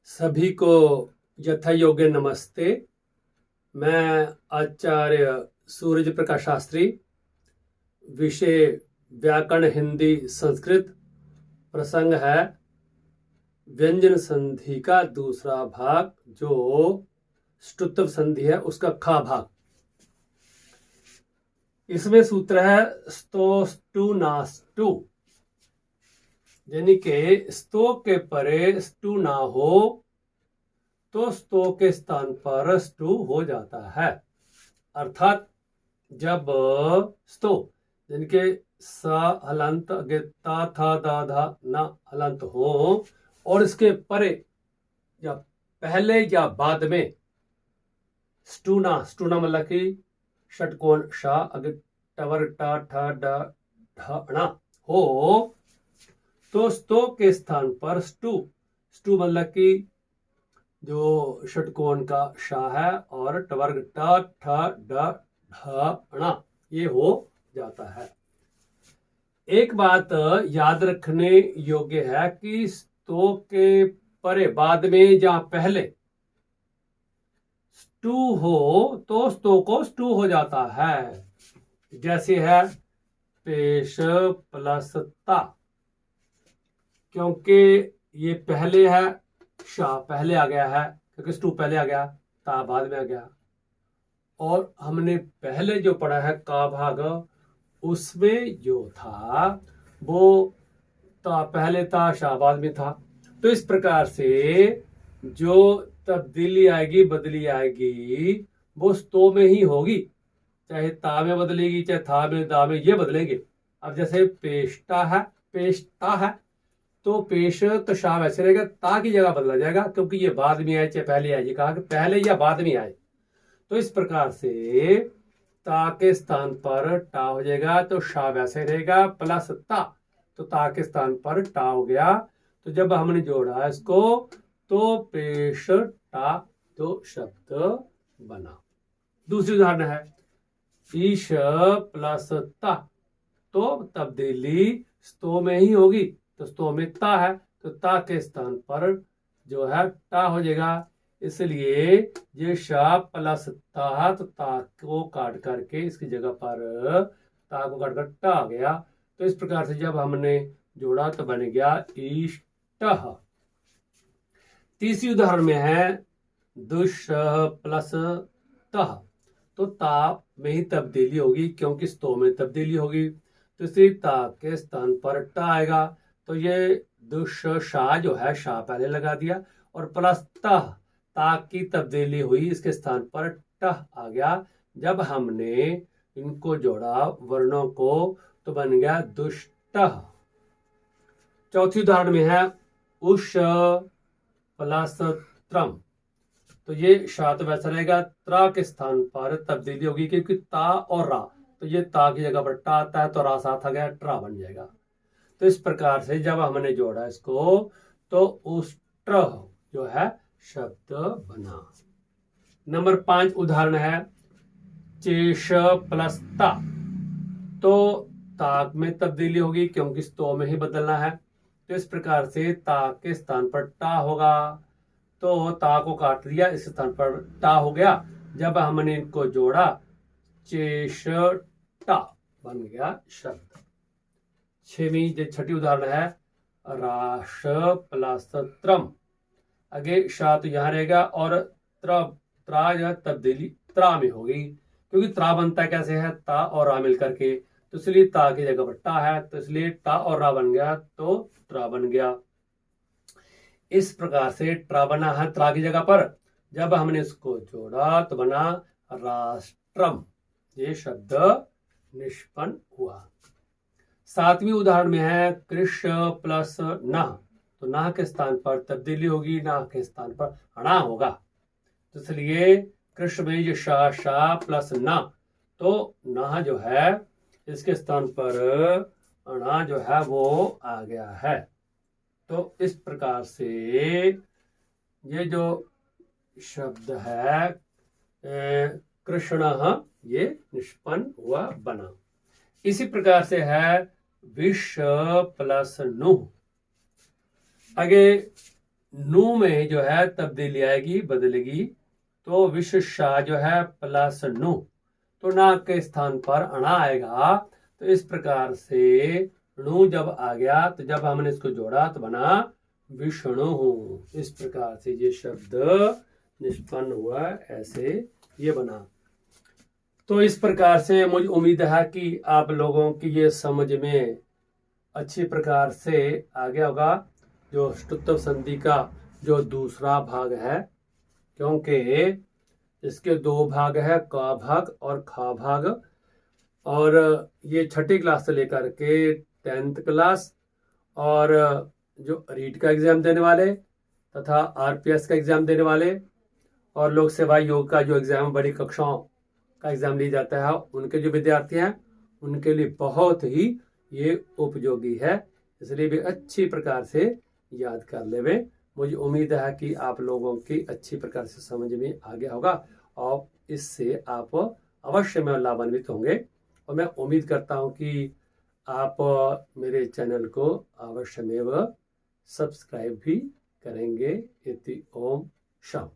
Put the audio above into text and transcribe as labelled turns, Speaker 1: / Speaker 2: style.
Speaker 1: सभी को यथा योग्य नमस्ते। मैं आचार्य सूरज प्रकाश शास्त्री। विषय व्याकरण हिंदी संस्कृत। प्रसंग है व्यंजन संधि का दूसरा भाग, जो ष्टुत्व संधि है उसका खा भाग। इसमें सूत्र है स्तो स्टु नास्तु, यानी कि स्तो के परे स्टु ना हो तो स्तो के स्थान पर स्टु हो जाता है। अर्थात जब स्तो यानी कि स हलंत ता था दा धा न हलंत हो और इसके परे या पहले या बाद में स्टूना मतलब कि षटकोण शा अगे टवर टा ठा डा ढा हो तो स्तो के स्थान पर स्टू मतलब कि जो षटकोण का शा है और टवर्ग टा ठा डा ढा ये हो जाता है। एक बात याद रखने योग्य है कि स्तो के परे बाद में या पहले स्टू हो तो स्तो को स्टू हो जाता है। जैसे है पेश प्लस ता, क्योंकि ये पहले है, शाह पहले आ गया है क्योंकि स्टू पहले आ गया, ता बाद में आ गया। और हमने पहले जो पढ़ा है का भाग, उसमें जो था वो ता पहले था, शाह बाद में था। तो इस प्रकार से जो तब्दीली आएगी, बदली आएगी, वो स्तो में ही होगी। चाहे ता में बदलेगी, चाहे था में दा में, ये बदलेंगे। अब जैसे पेशता है, पेशता है, तो पेश तो शाह वैसे रहेगा, ता की जगह बदला जाएगा क्योंकि ये बाद में आए चाहे पहले आए। ये कहा कि पहले या बाद में आए। तो इस प्रकार से ता के स्थान पर टा हो जाएगा तो शाह वैसे रहेगा प्लस ता, तो ता के स्थान पर टा हो गया। तो जब हमने जोड़ा इसको तो पेश टा तो शब्द बना। दूसरी उदाहरण है ईश प्लस ता, तो तब्दीली स्तो में ही होगी, तो स्तो में ता है तो ता के स्थान पर जो है टा हो जाएगा। इसलिए ये शा प्लस ता, तो ता को काट करके इसकी जगह पर ता को काट कर टा आ गया। तो इस प्रकार से जब हमने जोड़ा तो बन गया इष्ट। तीसरी उदाहरण में है दुष प्लस तह, तो ता में ही तब्दीली होगी क्योंकि स्तो में तब्दीली होगी, तो इसलिए ता के स्थान पर टा आएगा। तो ये दुष शाह जो है, शाह पहले लगा दिया और प्लस तह, ता की तब्दीली हुई, इसके स्थान पर टह आ गया। जब हमने इनको जोड़ा वर्णों को तो बन गया दुष्टह। चौथी उदाहरण में है उष प्लस त्रम, तो ये शा तो वैसा रहेगा, त्रा के स्थान पर तब्दीली होगी क्योंकि ता और रा, तो ये ता की जगह पर टा आता है तो रा साथ आ गया, ट्रा बन जाएगा। तो इस प्रकार से जब हमने जोड़ा इसको तो उष्ट्र जो है शब्द बना। नंबर 5 उदाहरण है चेश प्लस ता, तो ताक में तब्दीली होगी क्योंकि स्तो में ही बदलना है। तो इस प्रकार से ता के स्थान पर टा होगा, तो ता को काट दिया, इस स्थान पर टा हो गया। जब हमने इनको जोड़ा चेश टा बन गया शब्द। छठी उदाहरण है राश प्लस त्रम, आगे शा तो यहां रहेगा और त्रा जो तब्दीली त्रा में होगी क्योंकि त्रा बनता कैसे है, ता और रा मिल करके, तो इसलिए ता की जगह पर टा है, तो इसलिए टा और रा बन गया तो त्रा बन गया। इस प्रकार से ट्रा बना है त्रा की जगह पर। जब हमने इसको जोड़ा तो बना राष्ट्रम, ये शब्द निष्पन्न हुआ। 7वीं उदाहरण में है कृष प्लस नह, तो नाह के स्थान पर तब्दीली होगी, नाह के स्थान पर अणा होगा, तो इसलिए कृष्ण में जो शा प्लस ना, तो नाह जो है इसके स्थान पर अणा जो है वो आ गया है। तो इस प्रकार से ये जो शब्द है कृष्ण, ये निष्पन्न हुआ बना। इसी प्रकार से है विष प्लस नुह, आगे नू में जो है तब्दीली आएगी, बदलेगी। तो विशेषा जो है प्लस नु, तो ना के स्थान पर अणा आएगा। तो इस प्रकार से णु जब आ गया तो जब हमने इसको जोड़ा तो बना विष्णु। इस प्रकार से ये शब्द निष्पन्न हुआ, ऐसे ये बना। तो इस प्रकार से मुझे उम्मीद है कि आप लोगों की ये समझ में अच्छी प्रकार से आ गया होगा जो ष्टुत्व संधि का जो दूसरा भाग है, क्योंकि इसके दो भाग है, क भाग और ख भाग। और ये छठी क्लास से लेकर के 10th क्लास और जो रीट का एग्जाम देने वाले तथा आरपीएस का एग्जाम देने वाले और लोक सेवा योग का जो एग्जाम बड़ी कक्षाओं का एग्जाम लिया जाता है, उनके जो विद्यार्थी हैं उनके लिए बहुत ही ये उपयोगी है। इसलिए भी अच्छी प्रकार से याद कर लेवे। मुझे उम्मीद है कि आप लोगों की अच्छी प्रकार से समझ में आ गया होगा और इससे आप अवश्य में लाभान्वित होंगे। और मैं उम्मीद करता हूं कि आप मेरे चैनल को अवश्यमेव सब्सक्राइब भी करेंगे। इति ओम शाम।